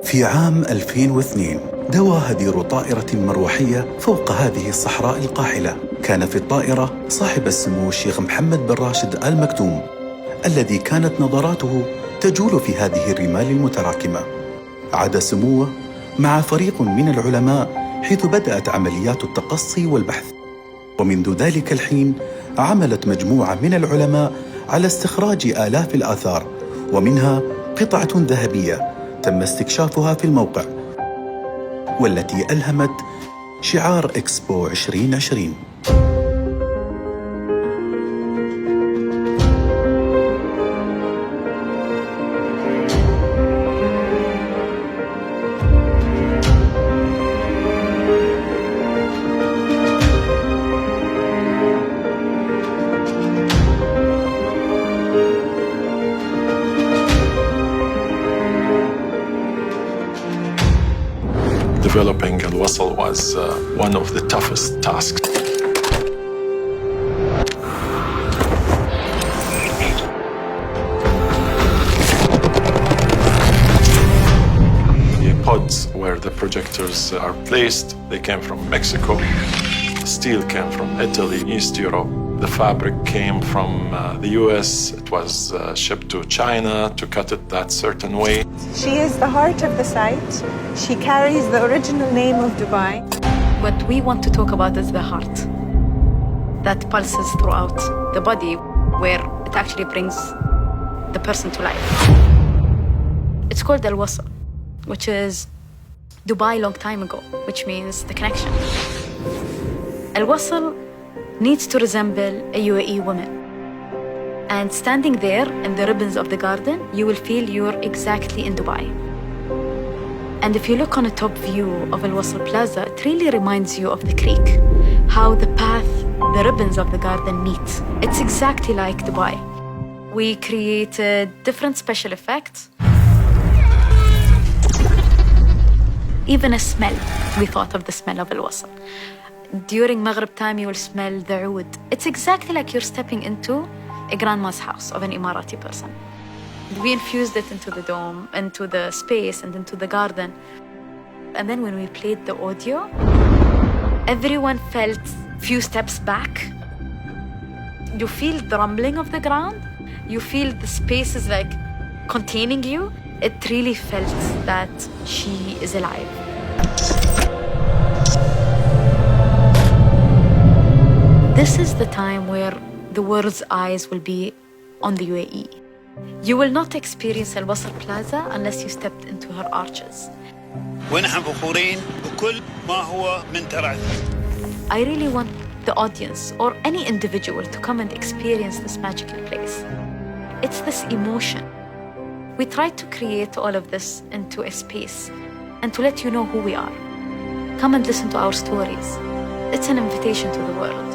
في عام 2002 دوى هدير طائرة مروحية فوق هذه الصحراء القاحلة. كان في الطائرة صاحب السمو الشيخ محمد بن راشد آل مكتوم، الذي كانت نظراته تجول في هذه الرمال المتراكمة. عاد سموه مع فريق من العلماء حيث بدأت عمليات التقصي والبحث، ومنذ ذلك الحين عملت مجموعة من العلماء على استخراج آلاف الآثار، ومنها قطعة ذهبية تم استكشافها في الموقع، والتي ألهمت شعار إكسبو 2020. Developing Al-Wasl was one of the toughest tasks. The pods where the projectors are placed, they came from Mexico. Steel came from Italy, East Europe. The fabric came from the US. It was shipped to China to cut it that certain way. She is the heart of the site. She carries the original name of Dubai. What we want to talk about is the heart that pulses throughout the body, where it actually brings the person to life. It's called Al-Wasl, which is Dubai long time ago, which means the connection. Al-Wasl needs to resemble a UAE woman. And standing there in the ribbons of the garden, you will feel you're exactly in Dubai. And if you look on a top view of Al-Wasl Plaza, it really reminds you of the creek, how the path, the ribbons of the garden meet. It's exactly like Dubai. We created different special effects. Even a smell, we thought of the smell of Al-Wasl. During Maghrib time, you will smell the oud. It's exactly like you're stepping into a grandma's house of an Emirati person. We infused it into the dome, into the space, and into the garden. And then when we played the audio, everyone felt few steps back. You feel the rumbling of the ground. You feel the space is like containing you. It really felt that she is alive. This is the time where the world's eyes will be on the UAE. You will not experience Al-Wasl Plaza unless you stepped into her arches. ونحن فخورين بكل ما هو من تراثنا. I really want the audience or any individual to come and experience this magical place. It's this emotion. We tried to create all of this into a space and to let you know who we are. Come and listen to our stories. It's an invitation to the world.